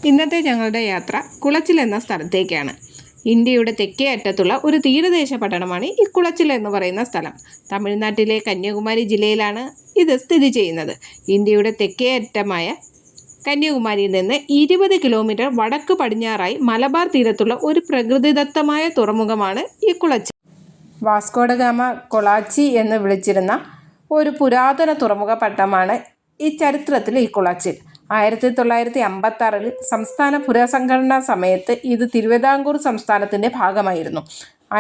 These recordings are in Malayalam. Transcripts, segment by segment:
ഇന്നത്തെ ഞങ്ങളുടെ യാത്ര കുളച്ചിൽ എന്ന സ്ഥലത്തേക്കാണ്. ഇന്ത്യയുടെ തെക്കേ അറ്റത്തുള്ള ഒരു തീരദേശ പട്ടണമാണ് ഈ കുളച്ചിൽ എന്ന് പറയുന്ന സ്ഥലം. തമിഴ്നാട്ടിലെ കന്യാകുമാരി ജില്ലയിലാണ് ഇത് സ്ഥിതി ചെയ്യുന്നത്. ഇന്ത്യയുടെ തെക്കേ അറ്റമായ കന്യാകുമാരിയിൽ നിന്ന് 20 കിലോമീറ്റർ വടക്ക് പടിഞ്ഞാറായി മലബാർ തീരത്തുള്ള ഒരു പ്രകൃതിദത്തമായ തുറമുഖമാണ് ഈ കുളച്ചിൽ. വാസ്കോഡഗാമ കൊളാച്ചി എന്ന് വിളിച്ചിരുന്ന ഒരു പുരാതന തുറമുഖ പട്ടണമാണ് ഈ ചരിത്രത്തിൽ ഈ കുളച്ചിൽ. 1956 സംസ്ഥാന പുനഃസംഘടനാ സമയത്ത് ഇത് തിരുവിതാംകൂർ സംസ്ഥാനത്തിൻ്റെ ഭാഗമായിരുന്നു.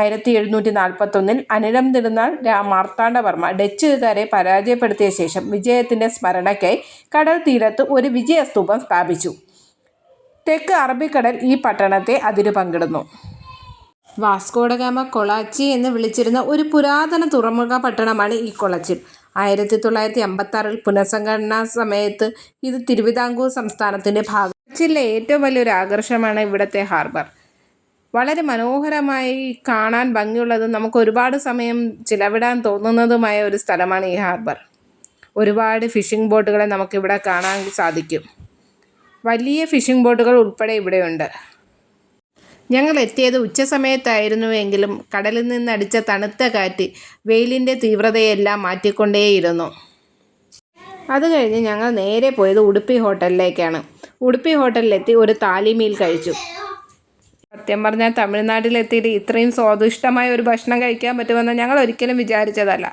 1741 അനിഴം തിരുനാൾ മാർത്താണ്ഡവർമ്മ ഡച്ചുകാരെ പരാജയപ്പെടുത്തിയ ശേഷം വിജയത്തിൻ്റെ സ്മരണയ്ക്കായി കടൽ തീരത്ത് ഒരു വിജയസ്തൂപം സ്ഥാപിച്ചു. തെക്ക് അറബിക്കടൽ ഈ പട്ടണത്തെ അതിരു പങ്കിടുന്നു. വാസ്കോഡഗാമ കൊളാച്ചി എന്ന് വിളിച്ചിരുന്ന ഒരു പുരാതന തുറമുഖ പട്ടണമാണ് ഈ കുളച്ചിൽ. 1956 പുനഃസംഘടനാ സമയത്ത് ഇത് തിരുവിതാംകൂർ സംസ്ഥാനത്തിൻ്റെ ഭാഗം. കൊച്ചിയിലെ ഏറ്റവും വലിയൊരു ആകർഷണമാണ് ഇവിടുത്തെ ഹാർബർ. വളരെ മനോഹരമായി കാണാൻ ഭംഗിയുള്ളതും നമുക്ക് ഒരുപാട് സമയം ചിലവിടാൻ തോന്നുന്നതുമായ ഒരു സ്ഥലമാണ് ഈ ഹാർബർ. ഒരുപാട് ഫിഷിംഗ് ബോട്ടുകളെ നമുക്കിവിടെ കാണാൻ സാധിക്കും. വലിയ ഫിഷിംഗ് ബോട്ടുകൾ ഉൾപ്പെടെ ഇവിടെയുണ്ട്. ഞങ്ങൾ എത്തിയത് ഉച്ചസമയത്തായിരുന്നുവെങ്കിലും കടലിൽ നിന്നടിച്ച തണുത്ത കാറ്റ് വെയിലിൻ്റെ തീവ്രതയെല്ലാം മാറ്റിക്കൊണ്ടേയിരുന്നു. അത് കഴിഞ്ഞ് ഞങ്ങൾ നേരെ പോയത് ഉടുപ്പി ഹോട്ടലിലേക്കാണ്. ഉടുപ്പി ഹോട്ടലിലെത്തി ഒരു താലിമീൽ കഴിച്ചു. സത്യം പറഞ്ഞാൽ തമിഴ്നാട്ടിലെത്തിയിട്ട് ഇത്രയും സ്വാദിഷ്ടമായ ഒരു ഭക്ഷണം കഴിക്കാൻ പറ്റുമെന്ന് ഞങ്ങൾ ഒരിക്കലും വിചാരിച്ചതല്ല.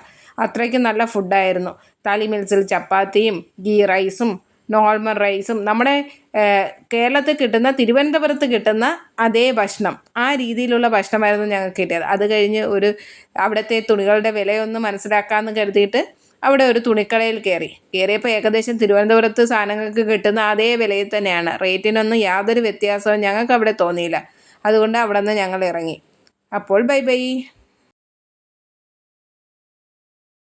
അത്രയ്ക്കും നല്ല ഫുഡായിരുന്നു. താലിമീൽസിൽ ചപ്പാത്തിയും ഗീ റൈസും നോർമൽ റൈസും നമ്മുടെ കേരളത്തിൽ കിട്ടുന്ന തിരുവനന്തപുരത്ത് കിട്ടുന്ന അതേ ഭക്ഷണം, ആ രീതിയിലുള്ള ഭക്ഷണമായിരുന്നു ഞങ്ങൾക്ക് കിട്ടിയത്. അത് കഴിഞ്ഞ് അവിടുത്തെ തുണികളുടെ വിലയൊന്ന് മനസ്സിലാക്കാമെന്ന് കരുതിയിട്ട് അവിടെ ഒരു തുണിക്കടയിൽ കയറിയപ്പോൾ ഏകദേശം തിരുവനന്തപുരത്ത് സാധനങ്ങൾക്ക് കിട്ടുന്ന അതേ വിലയിൽ തന്നെയാണ്. റേറ്റിനൊന്നും യാതൊരു വ്യത്യാസവും ഞങ്ങൾക്ക് അവിടെ തോന്നിയില്ല. അതുകൊണ്ട് അവിടെ നിന്ന് ഞങ്ങൾ ഇറങ്ങി. അപ്പോൾ ബൈ ബൈ.